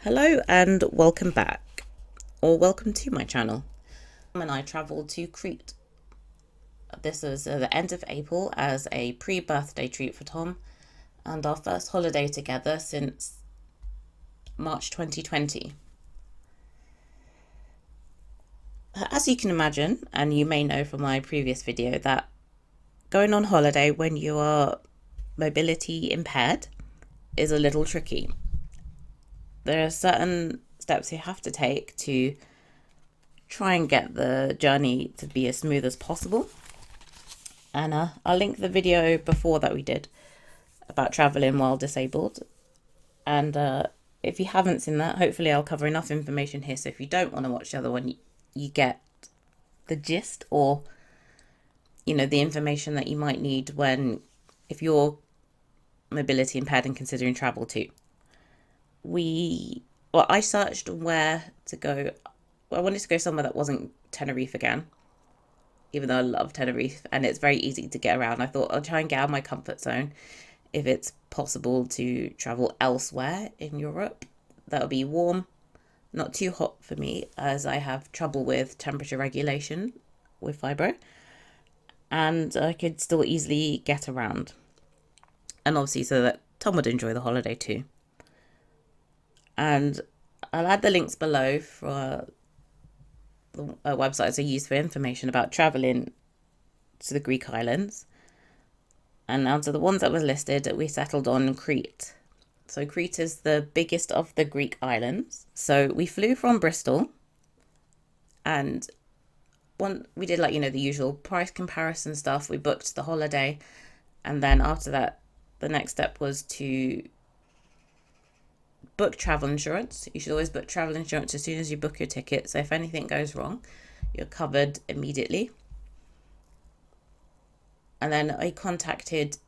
Hello and welcome back, or welcome to my channel. Tom and I travelled to Crete. This was the end of April as a pre-birthday treat for Tom and our first holiday together since March 2020. As you can imagine, and you may know from my previous video, that going on holiday when you are mobility impaired is a little tricky. There are certain steps you have to take to try and get the journey to be as smooth as possible. And I'll link the video before that we did about traveling while disabled. And if you haven't seen that, hopefully I'll cover enough information here. So if you don't want to watch the other one, you get the gist, or, you know, the information that you might need if you're mobility impaired and considering travel too. I searched where to go. I wanted to go somewhere that wasn't Tenerife again, even though I love Tenerife and it's very easy to get around. I thought I'll try and get out of my comfort zone if it's possible to travel elsewhere in Europe. That'll be warm, not too hot for me, as I have trouble with temperature regulation with fibro, and I could still easily get around. And obviously so that Tom would enjoy the holiday too. And I'll add the links below for the websites I use for information about traveling to the Greek islands. And out of the ones that was listed, we settled on Crete. So Crete is the biggest of the Greek islands. So we flew from Bristol, and we did the usual price comparison stuff. We booked the holiday, and then after that, the next step was to book travel insurance. You should always book travel insurance as soon as you book your ticket, so if anything goes wrong, you're covered immediately. And then I contacted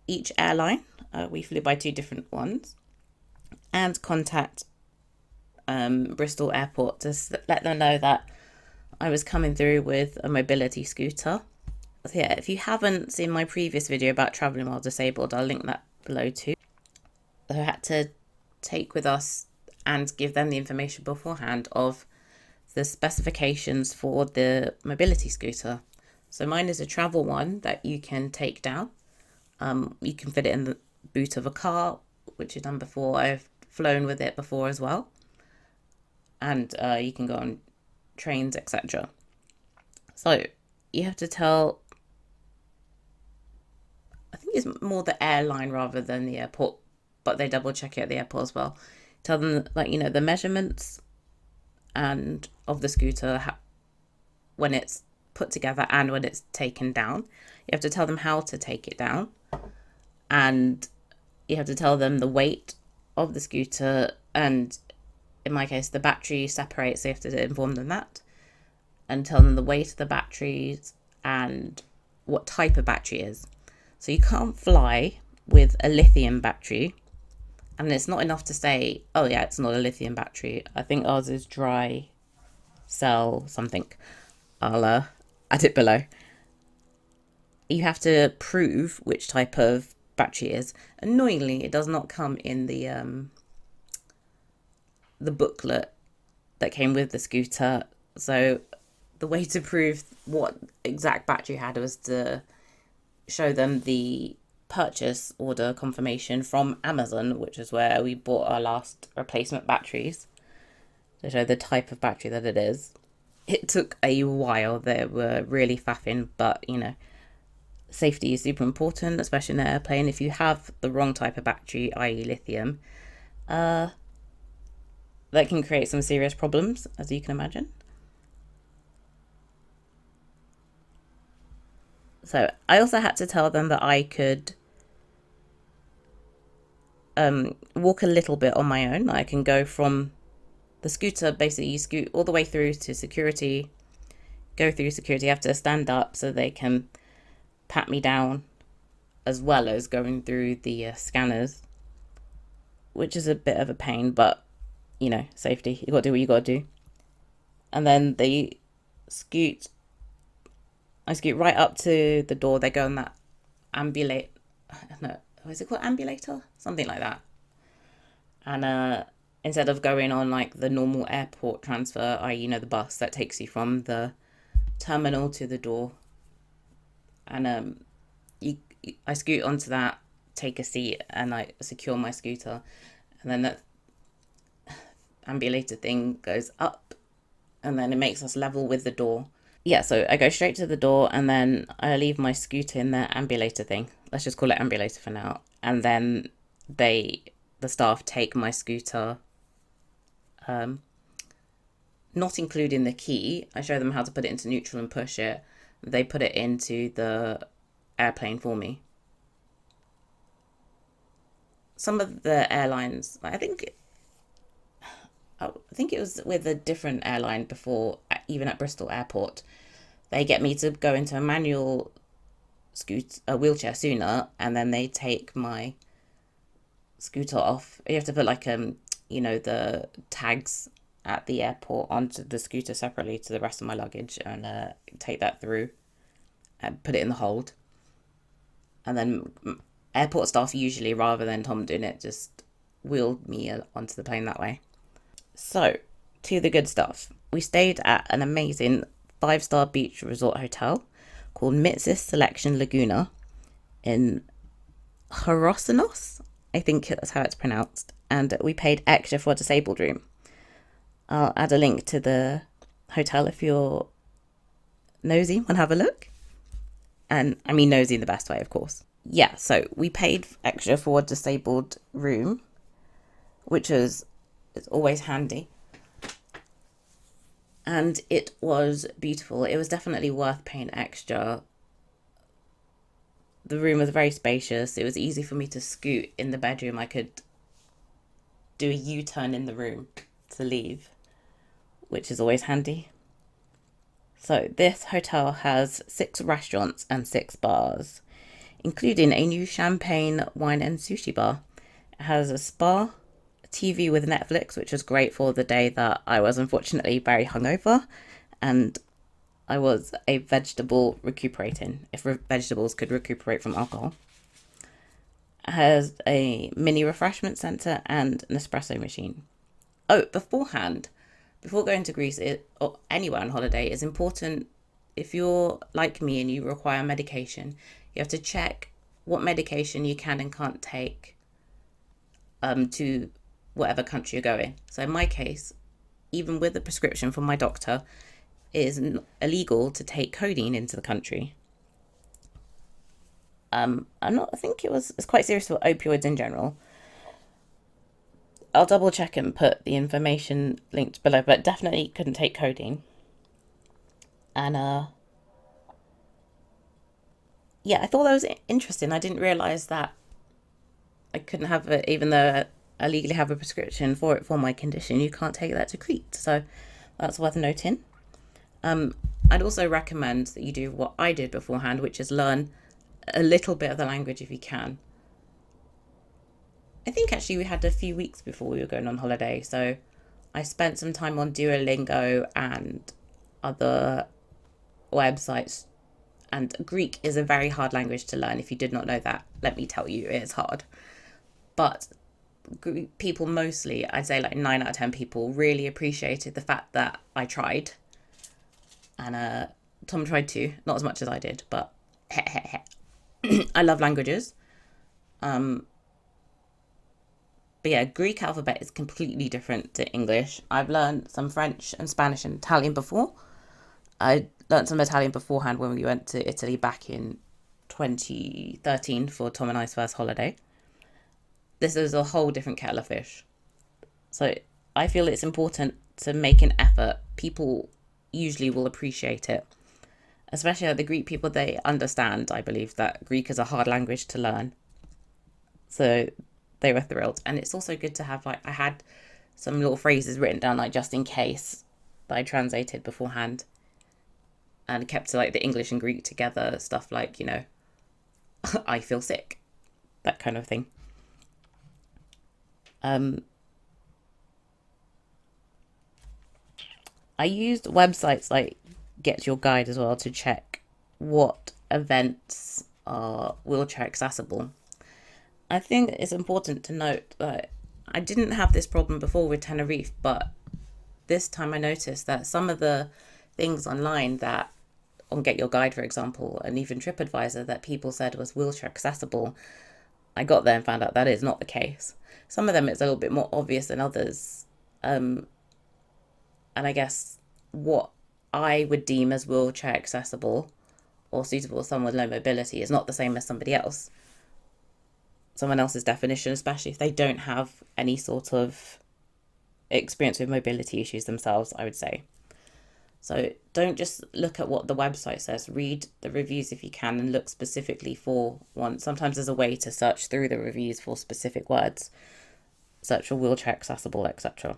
each airline. We flew by 2 different ones, and contact Bristol Airport to let them know that I was coming through with a mobility scooter. So yeah, if you haven't seen my previous video about traveling while disabled, I'll link that below too. I had to take with us and give them the information beforehand of the specifications for the mobility scooter. So mine is a travel one that you can take down. You can fit it in the boot of a car, which is done before. I've flown with it before as well. And you can go on trains, etc. So you have to tell, I think it's more the airline rather than the airport, but they double check it at the airport as well. Tell them, the measurements and of the scooter when it's put together and when it's taken down. You have to tell them how to take it down, and you have to tell them the weight of the scooter, and in my case the battery separates, so you have to inform them that, and tell them the weight of the batteries and what type of battery is. So you can't fly with a lithium battery. And it's not enough to say, oh yeah, it's not a lithium battery. I think ours is dry cell something. I'll add it below. You have to prove which type of battery it is. Annoyingly, it does not come in the booklet that came with the scooter. So the way to prove what exact battery you had was to show them the purchase order confirmation from Amazon, which is where we bought our last replacement batteries, to show the type of battery that it is. It took a while. They were really faffing, but safety is super important, especially in an airplane. If you have the wrong type of battery, i.e. lithium, that can create some serious problems, as you can imagine. So I also had to tell them that I could walk a little bit on my own. I can go from the scooter, basically you scoot all the way through to security, go through security. You have to stand up so they can pat me down, as well as going through the scanners, which is a bit of a pain, but safety, you got to do what you got to do. And then I scoot right up to the door. They go on that is it called ambulator? Something like that. And instead of going on like the normal airport transfer, the bus that takes you from the terminal to the door, and I scoot onto that, take a seat, and I secure my scooter, and then that ambulator thing goes up, and then it makes us level with the door. Yeah, so I go straight to the door, and then I leave my scooter in the ambulator thing. Let's just call it ambulator for now. And then the staff take my scooter, not including the key. I show them how to put it into neutral and push it. They put it into the airplane for me. Some of the airlines, I think it was with a different airline before, even at Bristol Airport, they get me to go into a manual wheelchair sooner, and then they take my scooter off. You have to put like the tags at the airport onto the scooter separately to the rest of my luggage, and take that through and put it in the hold. And then airport staff usually, rather than Tom doing it, just wheeled me onto the plane that way. So, to the good stuff. We stayed at an amazing 5-star beach resort hotel called Mitsis Selection Laguna in Horosonos, I think that's how it's pronounced. And we paid extra for a disabled room. I'll add a link to the hotel if you're nosy, want to have a look. And I mean nosy in the best way, of course. Yeah, so we paid extra for a disabled room, which is always handy. And it was beautiful. It was definitely worth paying extra. The room was very spacious. It was easy for me to scoot in the bedroom. I could do a U-turn in the room to leave, which is always handy. So this hotel has 6 restaurants and 6 bars, including a new champagne, wine and sushi bar. It has a spa, a TV with Netflix, which was great for the day that I was unfortunately very hungover, and I was a vegetable recuperating, if vegetables could recuperate from alcohol. It has a mini refreshment centre and an espresso machine. Oh, before going to Greece or anywhere on holiday, it's important, if you're like me and you require medication, you have to check what medication you can and can't take to whatever country you're going. So in my case, even with a prescription from my doctor, it is illegal to take codeine into the country. I think it's quite serious for opioids in general. I'll double check and put the information linked below, but definitely couldn't take codeine. And yeah, I thought that was interesting. I didn't realise that I couldn't have it, even though I legally have a prescription for it for my condition. You can't take that to Crete, so that's worth noting. I'd also recommend that you do what I did beforehand, which is learn a little bit of the language if you can. I think actually we had a few weeks before we were going on holiday, so I spent some time on Duolingo and other websites. And Greek is a very hard language to learn. If you did not know that, let me tell you, it is hard. But Greek people mostly, I'd say like 9 out of 10 people, really appreciated the fact that I tried. And Tom tried too, not as much as I did, but I love languages. But yeah, Greek alphabet is completely different to English. I've learned some French and Spanish and Italian before. I learned some Italian beforehand when we went to Italy back in 2013 for Tom and I's first holiday. This is a whole different kettle of fish. So I feel it's important to make an effort. People usually will appreciate it. Especially the Greek people, they understand, I believe, that Greek is a hard language to learn. So they were thrilled. And it's also good to have, I had some little phrases written down, just in case, that I translated beforehand. And kept the English and Greek together, stuff like, I feel sick, that kind of thing. I used websites like Get Your Guide as well to check what events are wheelchair accessible. I think it's important to note that I didn't have this problem before with Tenerife, but this time I noticed that some of the things online that on Get Your Guide, for example, and even TripAdvisor that people said was wheelchair accessible, I got there and found out that is not the case. Some of them it's a little bit more obvious than others. And I guess what I would deem as wheelchair accessible or suitable for someone with low mobility is not the same as someone else's definition, especially if they don't have any sort of experience with mobility issues themselves, I would say. So don't just look at what the website says. Read the reviews if you can and look specifically for one. Sometimes there's a way to search through the reviews for specific words. Search for wheelchair accessible, etc.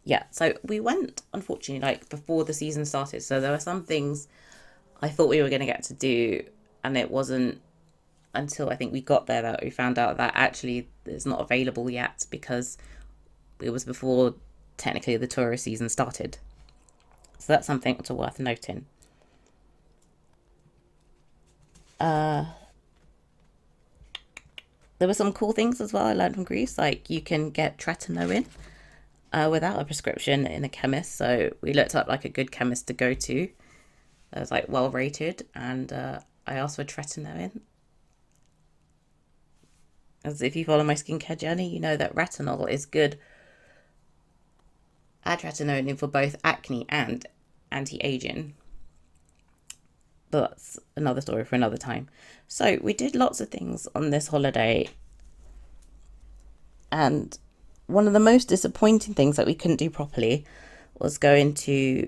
Yeah, so we went, unfortunately, like before the season started. So there were some things I thought we were going to get to do, and it wasn't until I think we got there that we found out that actually it's not available yet because it was before technically the tourist season started. So that's something to worth noting. There were some cool things as well I learned from Greece, like you can get tretinoin without a prescription in a chemist. So we looked up like a good chemist to go to that was like well rated, and I asked for tretinoin. As if you follow my skincare journey, you know that retinol is good. Add tretinoin for both acne and anti-aging. But that's another story for another time. So we did lots of things on this holiday, and one of the most disappointing things that we couldn't do properly was going to,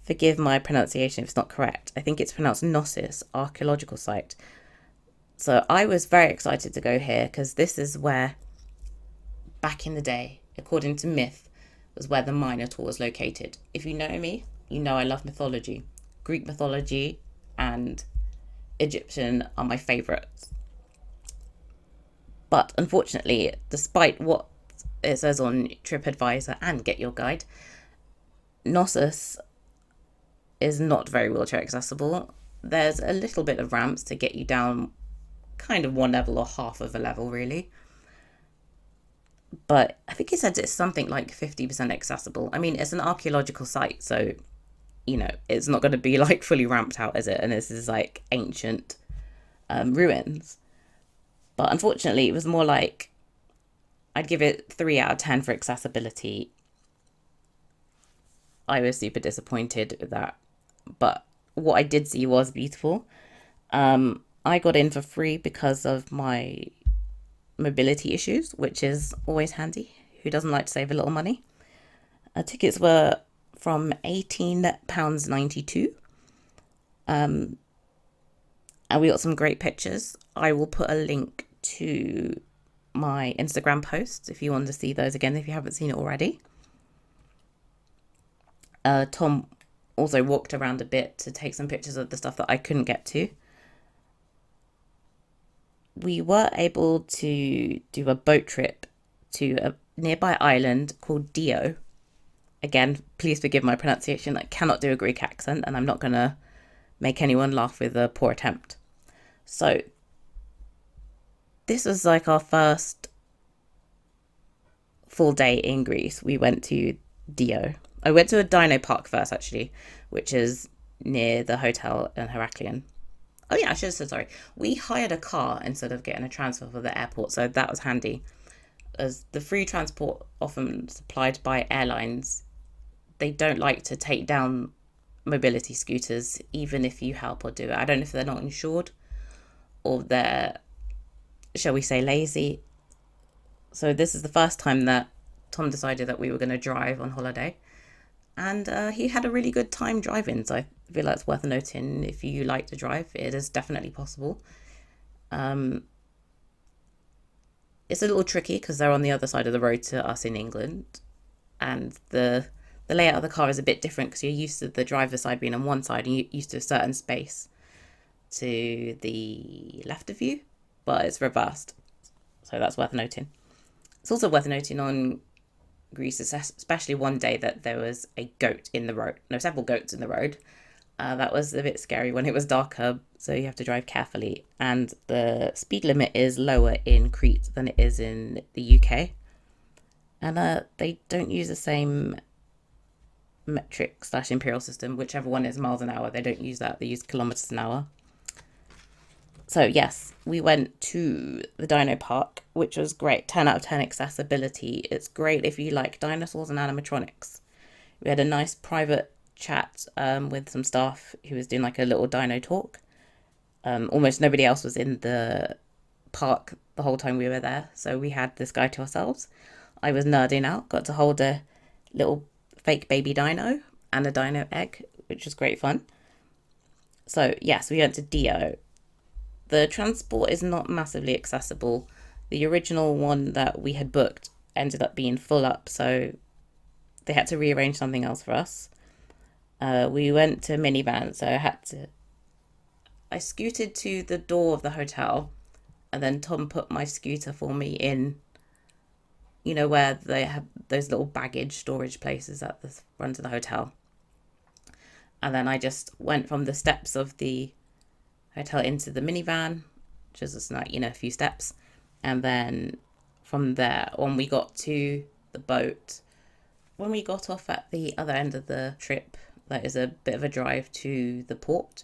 forgive my pronunciation if it's not correct, I think it's pronounced Knossos archaeological site. So I was very excited to go here because this is where, back in the day, according to myth, was where the Minotaur was located. If you know me, you know I love mythology. Greek mythology and Egyptian are my favourites. But unfortunately, despite what it says on TripAdvisor and Get Your Guide, Knossos is not very wheelchair accessible. There's a little bit of ramps to get you down kind of one level or half of a level, really. But I think he said it's something like 50% accessible. I mean, it's an archaeological site, so, you know, it's not going to be like fully ramped out, is it? And this is like ancient ruins. But unfortunately, it was more like, I'd give it 3 out of 10 for accessibility. I was super disappointed with that. But what I did see was beautiful. I got in for free because of my mobility issues, which is always handy. Who doesn't like to save a little money? Tickets were from £18.92. And we got some great pictures. I will put a link to my Instagram posts if you want to see those again, if you haven't seen it already. Tom also walked around a bit to take some pictures of the stuff that I couldn't get to. We were able to do a boat trip to a nearby island called Dio. Again, please forgive my pronunciation. I cannot do a Greek accent, and I'm not going to make anyone laugh with a poor attempt. So this was like our first full day in Greece. We went to Dio. I went to a dino park first, actually, which is near the hotel in Heraklion. Oh yeah, I should have said sorry. We hired a car instead of getting a transfer for the airport, so that was handy. As the free transport often supplied by airlines, they don't like to take down mobility scooters, even if you help or do it. I don't know if they're not insured or they're, shall we say, lazy. So this is the first time that Tom decided that we were going to drive on holiday. And he had a really good time driving, so I feel like it's worth noting. If you like to drive, it is definitely possible. It's a little tricky because they're on the other side of the road to us in England, and the layout of the car is a bit different because you're used to the driver's side being on one side and you're used to a certain space to the left of you, but it's reversed. So that's worth noting. It's also worth noting on Greece, especially one day, that there was a goat in the road. No, several goats in the road. That was a bit scary when it was darker, so you have to drive carefully. And the speed limit is lower in Crete than it is in the UK. And they don't use the same metric / imperial system, whichever one is miles an hour. They don't use that, they use kilometers an hour. So yes, we went to the dino park, which was great. 10 out of 10 accessibility. It's great if you like dinosaurs and animatronics. We had a nice private chat with some staff who was doing like a little dino talk. Almost nobody else was in the park the whole time we were there, so we had this guy to ourselves. I was nerding out, got to hold a little fake baby dino and a dino egg, which was great fun. So yes, we went to Dio. The transport is not massively accessible. The original one that we had booked ended up being full up, so they had to rearrange something else for us. We went to minivan, so I scooted to the door of the hotel, and then Tom put my scooter for me in, you know, where they have those little baggage storage places at the front of the hotel. And then I just went from the steps of the hotel into the minivan, which is just like, a few steps. And then from there, when we got to the boat, when we got off at the other end of the trip, that is a bit of a drive to the port,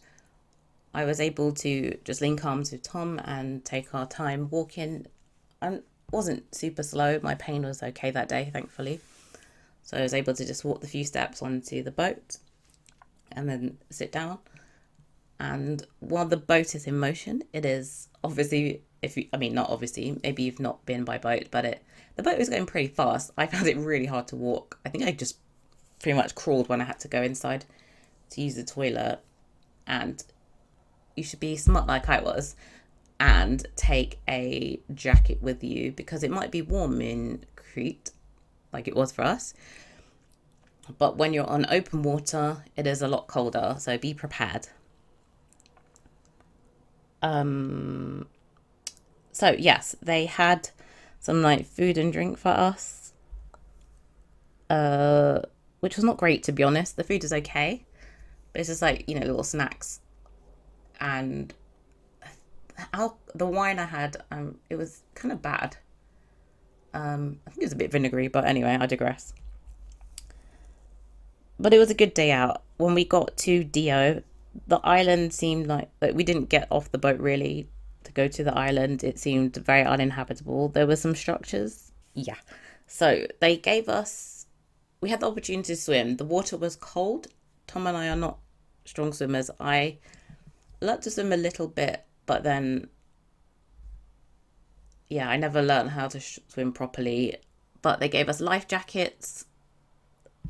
I was able to just link arms with Tom and take our time walking. And wasn't super slow. My pain was okay that day, thankfully. So I was able to just walk the few steps onto the boat and then sit down. And while the boat is in motion, it is obviously, not obviously, maybe you've not been by boat, but the boat was going pretty fast. I found it really hard to walk. I think I just pretty much crawled when I had to go inside to use the toilet. And you should be smart like I was and take a jacket with you, because it might be warm in Crete, like it was for us. But when you're on open water, it is a lot colder, so be prepared. So yes, they had some like food and drink for us, which was not great, to be honest. The food is okay, but it's just like, little snacks. And the wine I had, it was kind of bad. I think it was a bit vinegary, but anyway, I digress. But it was a good day out. When we got to Dio, the island seemed like we didn't get off the boat really to go to the island. It seemed very uninhabitable. There were some structures. Yeah. So we had the opportunity to swim. The water was cold. Tom and I are not strong swimmers. I learned to swim a little bit, but then, yeah, I never learned how to swim properly. But they gave us life jackets.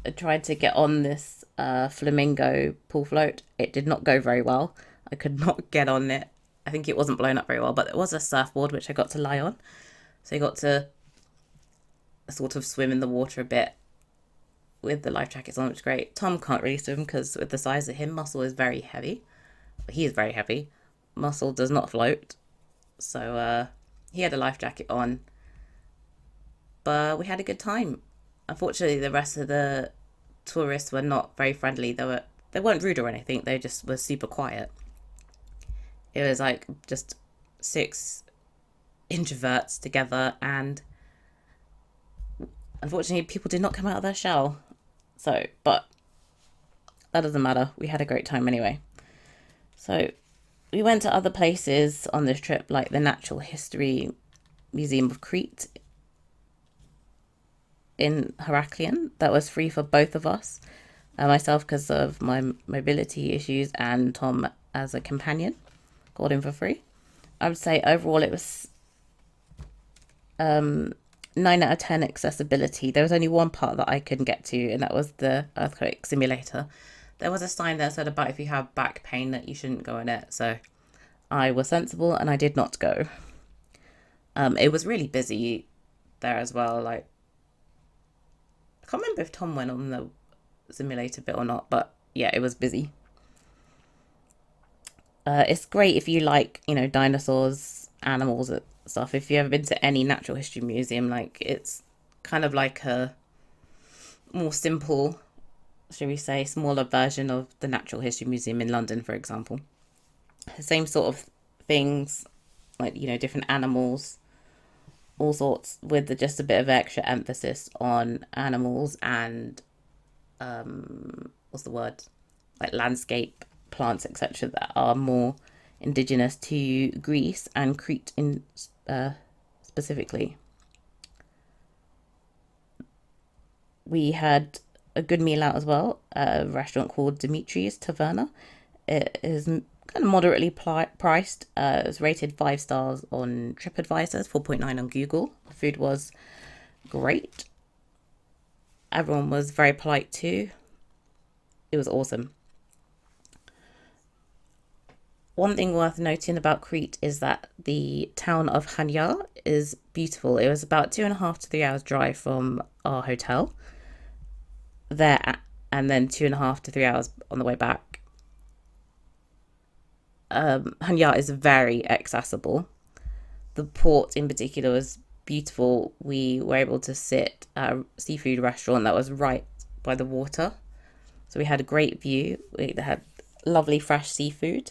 I tried to get on this flamingo pool float. It did not go very well. I could not get on it. I think it wasn't blown up very well, but there was a surfboard which I got to lie on. So I got to sort of swim in the water a bit with the life jackets on, which is great. Tom can't really swim because with the size of him, Muscle is very heavy. He is very heavy. Muscle does not float. So he had a life jacket on. But we had a good time. Unfortunately, the rest of the tourists were not very friendly. They weren't rude or anything. They just were super quiet. It was like just 6 introverts together, and unfortunately, people did not come out of their shell. So, but that doesn't matter. We had a great time anyway. So we went to other places on this trip, like the Natural History Museum of Crete in Heraklion. That was free for both of us. Myself because of my mobility issues, and Tom as a companion. Got him for free. I would say overall it was 9 out of 10 accessibility. There was only one part that I couldn't get to, and that was the earthquake simulator. There was a sign there that said about if you have back pain that you shouldn't go in it. So I was sensible and I did not go. It was really busy there as well. Like, I can't remember if Tom went on the simulator bit or not, but yeah, it was busy. It's great if you like, dinosaurs, animals, stuff. If you've ever been to any natural history museum, like, it's kind of like a more simple shall we say, smaller version of the Natural History Museum in London, for example. Same sort of things, like, different animals, all sorts, with just a bit of extra emphasis on animals and, what's the word? Like landscape, plants, etc., that are more indigenous to Greece and Crete in specifically. We had a good meal out as well at a restaurant called Dimitri's Taverna. It is kind of moderately priced. It's rated 5 stars on TripAdvisor, 4.9 on Google. The food was great. Everyone was very polite too. It was awesome. One thing worth noting about Crete is that the town of Hania is beautiful. It was about 2.5 to 3 hours drive from our hotel there, and then 2.5 to 3 hours on the way back. Hania is very accessible. The port in particular was beautiful. We were able to sit at a seafood restaurant that was right by the water. So we had a great view. We had lovely fresh seafood.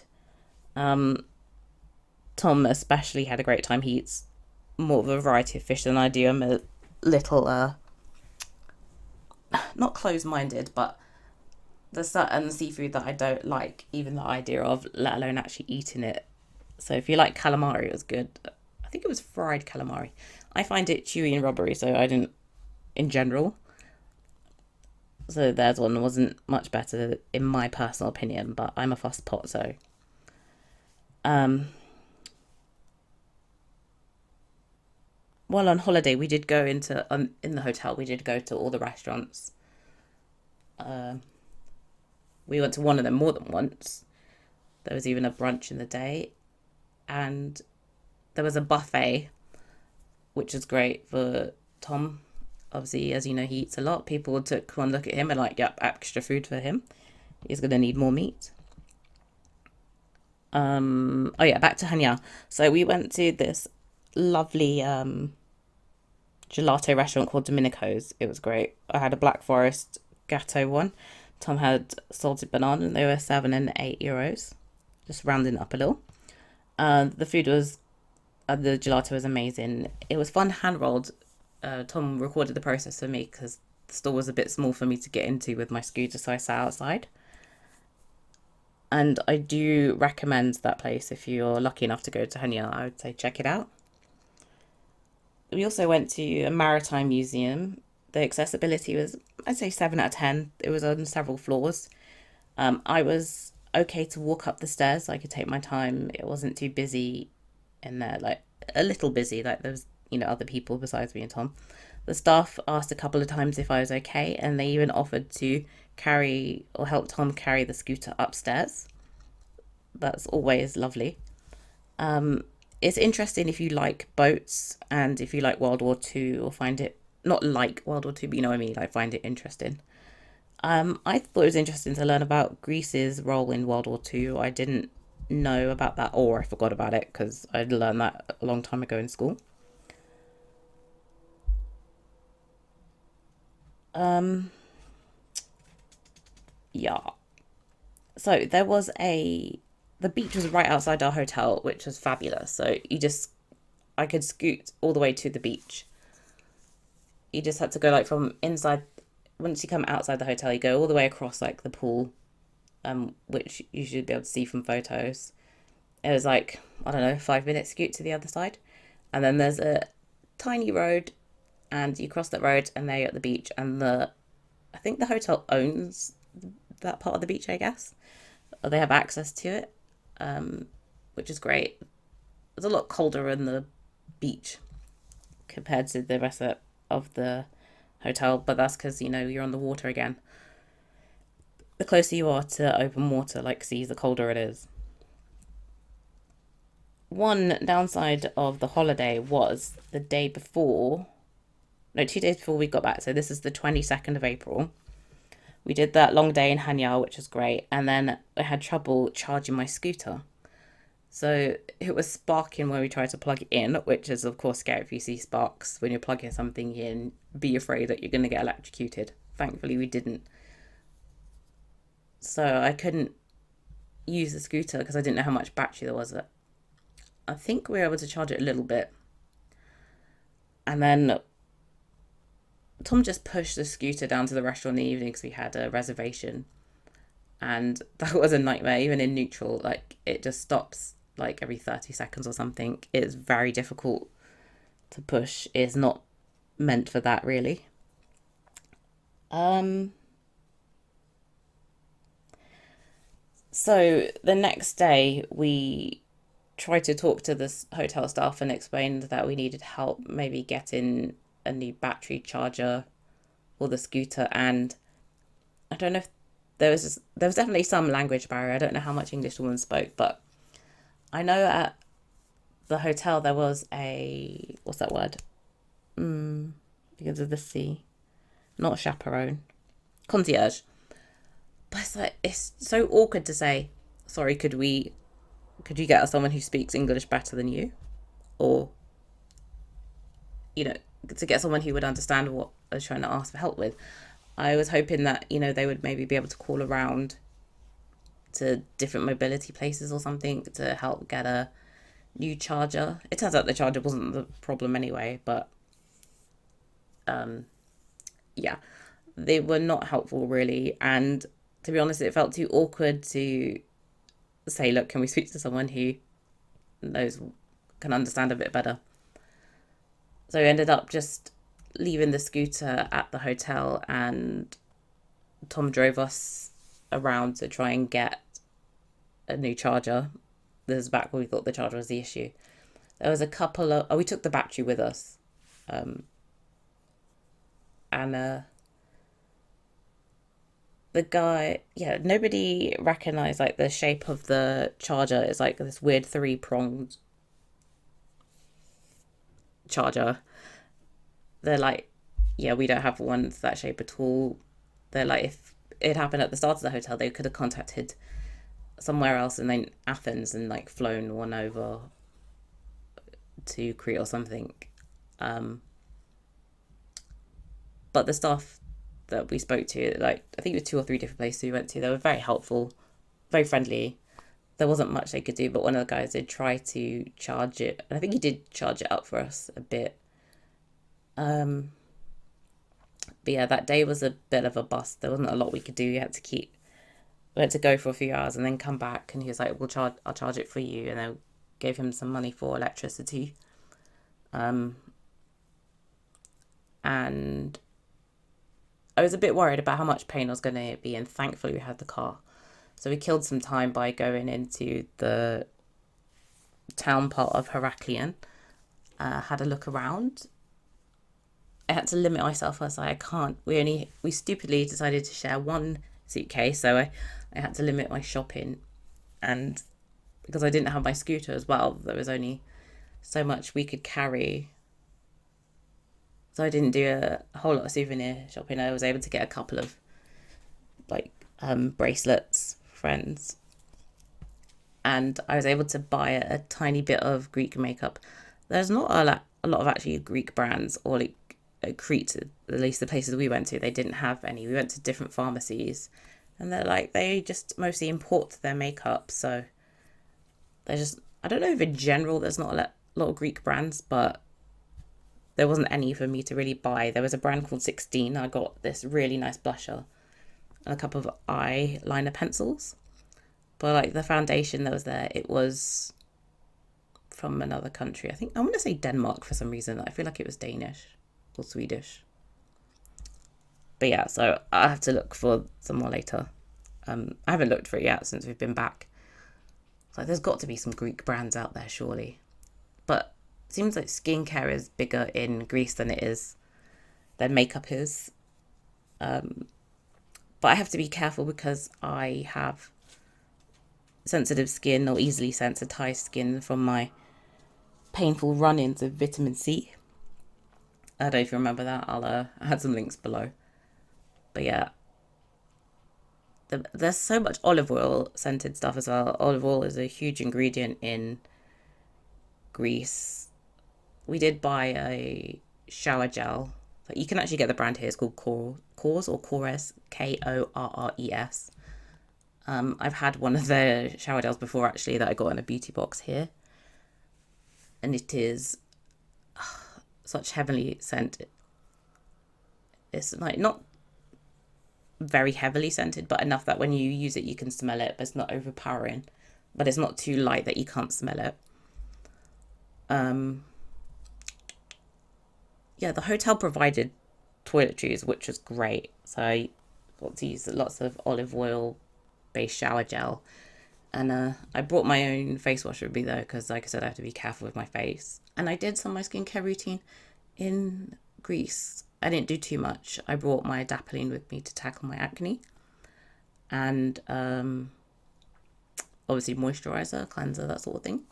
Tom especially had a great time. He eats more of a variety of fish than I do. I'm a little, not closed-minded, but there's certain seafood that I don't like, even the idea of, let alone actually eating it. So if you like calamari, it was good. I think it was fried calamari. I find it chewy and rubbery, so I didn't, in general. So theirs one wasn't much better in my personal opinion, but I'm a fuss pot, so. While on holiday, we did go into, in the hotel, we did go to all the restaurants. We went to one of them more than once. There was even a brunch in the day, and there was a buffet, which is great for Tom. Obviously, as you know, he eats a lot. People took one look at him and like, yep, extra food for him. He's going to need more meat. Oh yeah, back to Hanya. So we went to this lovely gelato restaurant called Domenico's. It was great. I had a Black Forest Gatto one. Tom had salted banana, and they were €7 and €8. Just rounding up a little. The food was, the gelato was amazing. It was fun hand rolled. Tom recorded the process for me because the store was a bit small for me to get into with my scooter, so I sat outside. And I do recommend that place if you're lucky enough to go to Hanya. I would say check it out. We also went to a maritime museum. The accessibility was, I'd say, 7 out of 10. It was on several floors. I was okay to walk up the stairs. I could take my time. It wasn't too busy in there, like a little busy. Like there was, other people besides me and Tom. The staff asked a couple of times if I was okay, and they even offered to carry or help Tom carry the scooter upstairs. That's always lovely. It's interesting if you like boats and if you like World War Two, or find it, not like World War Two, but you know what I mean, like find it interesting. I thought it was interesting to learn about Greece's role in World War Two. I didn't know about that, or I forgot about it because I'd learned that a long time ago in school. Yeah. So there was the beach was right outside our hotel, which was fabulous. So I could scoot all the way to the beach. You just had to go like from inside. Once you come outside the hotel, you go all the way across like the pool, which you should be able to see from photos. It was like, I don't know, 5 minutes scoot to the other side, and then there's a tiny road, and you cross that road, and there you're at the beach. And I think the hotel owns that part of the beach, I guess, or they have access to it, which is great. It's a lot colder in the beach compared to the rest of the hotel, but that's because you're on the water again. The closer you are to open water like seas, the colder it is. One downside of the holiday was the day before, no, 2 days before we got back. So this is the 22nd of April. We did that long day in Hanyal, which was great, and then I had trouble charging my scooter. So it was sparking when we tried to plug it in, which is of course scary if you see sparks when you're plugging something in. Be afraid that you're going to get electrocuted. Thankfully we didn't. So I couldn't use the scooter because I didn't know how much battery there was. I think we were able to charge it a little bit. And then Tom just pushed the scooter down to the restaurant in the evening because we had a reservation. And that was a nightmare, even in neutral. Like, it just stops like every 30 seconds or something. It's very difficult to push. It's not meant for that, really. So the next day, we tried to talk to this hotel staff and explained that we needed help maybe getting a new battery charger for the scooter. And I don't know if there was definitely some language barrier. I don't know how much English the woman spoke, but I know at the hotel there was a, what's that word? Because of the C, not chaperone, concierge. But it's like, it's so awkward to say, sorry, could you get us someone who speaks English better than you? Or, you know, to get someone who would understand what I was trying to ask for help with. I was hoping that, they would maybe be able to call around to different mobility places or something to help get a new charger. It turns out the charger wasn't the problem anyway, but yeah, they were not helpful really. And to be honest, it felt too awkward to say, look, can we speak to someone who can understand a bit better? So we ended up just leaving the scooter at the hotel, and Tom drove us around to try and get a new charger. This is back when we thought the charger was the issue. There was a couple of, we took the battery with us. And the guy, nobody recognized like the shape of the charger. It's like this weird 3-pronged charger. They're like, we don't have ones that shape at all. They're like, if it happened at the start of the hotel, they could have contacted somewhere else and then Athens and like flown one over to Crete or something. But the staff that we spoke to, like, I think it was 2 or 3 different places we went to, they were very helpful, very friendly. There wasn't much they could do, but one of the guys did try to charge it, and I think he did charge it up for us a bit. But yeah, that day was a bit of a bust. There wasn't a lot we could do. We had to go for a few hours and then come back, and he was like, I'll charge it for you, and then gave him some money for electricity. And I was a bit worried about how much pain I was going to be, and thankfully we had the car. So we killed some time by going into the town part of Heraklion, had a look around. I had to limit myself. I was like, I can't. We stupidly decided to share one suitcase, so I had to limit my shopping. And because I didn't have my scooter as well, there was only so much we could carry. So I didn't do a whole lot of souvenir shopping. I was able to get a couple of bracelets, friends. And I was able to buy a tiny bit of Greek makeup. There's not a lot of actually Greek brands, or like Crete, at least the places we went to, they didn't have any. We went to different pharmacies, and they just mostly import their makeup. So I don't know if in general there's not a lot of Greek brands, but there wasn't any for me to really buy. There was a brand called 16. I got this really nice blusher and a couple of eyeliner pencils. But like the foundation that was there, it was from another country. I think I want to say Denmark for some reason. I feel like it was Danish or Swedish. But yeah, so I have to look for some more later. I haven't looked for it yet since we've been back. So there's got to be some Greek brands out there, surely. But it seems like skincare is bigger in Greece than makeup is. But I have to be careful because I have sensitive skin, or easily sensitized skin, from my painful run-ins of vitamin C. I don't know if you remember that. I'll add some links below. But yeah, there's so much olive oil scented stuff as well. Olive oil is a huge ingredient in Greece. We did buy a shower gel. You can actually get the brand here. It's called Kores or Kores, Korres, I've had one of their shower gels before actually that I got in a beauty box here, and it is such heavily scented. It's like not very heavily scented, but enough that when you use it you can smell it, but it's not overpowering, but it's not too light that you can't smell it. Yeah, the hotel provided toiletries, which was great, so I got to use lots of olive oil based shower gel. And I brought my own face wash with me though, because like I said, I have to be careful with my face. And I did some of my skincare routine in Greece. I didn't do too much. I brought my adapalene with me to tackle my acne. And obviously moisturizer, cleanser, that sort of thing.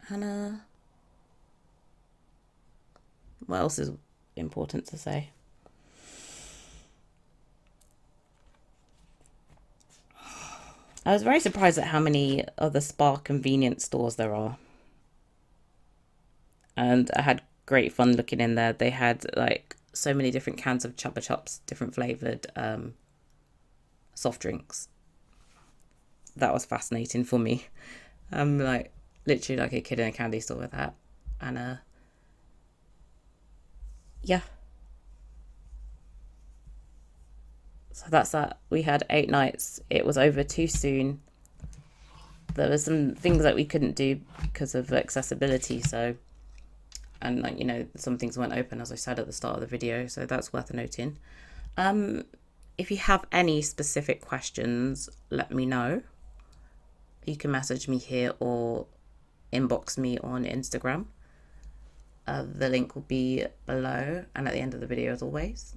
And what else is important to say? I was very surprised at how many other spa convenience stores there are. And I had great fun looking in there. They had like so many different cans of Chupa Chups, different flavoured soft drinks. That was fascinating for me. I'm like literally like a kid in a candy store with that. And yeah. So that's that. We had 8 nights. It was over too soon. There were some things that we couldn't do because of accessibility. So, and like, you know, some things weren't open, as I said at the start of the video. So that's worth noting. If you have any specific questions, let me know. You can message me here or inbox me on Instagram. The link will be below and at the end of the video as always.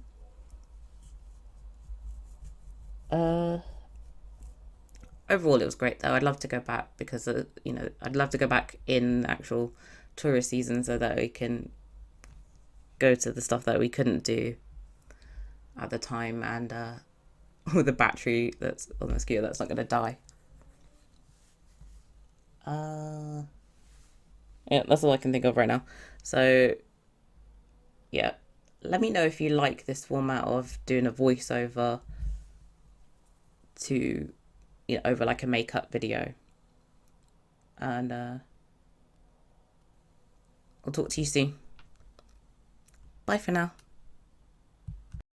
Overall, it was great though. I'd love to go back because, you know, I'd love to go back in actual tourist season so that we can go to the stuff that we couldn't do at the time, and with a battery that's on the scooter that's not going to die. Yeah, that's all I can think of right now. So yeah, let me know if you like this format of doing a voiceover to, you know, over like a makeup video. And I'll talk to you soon. Bye for now.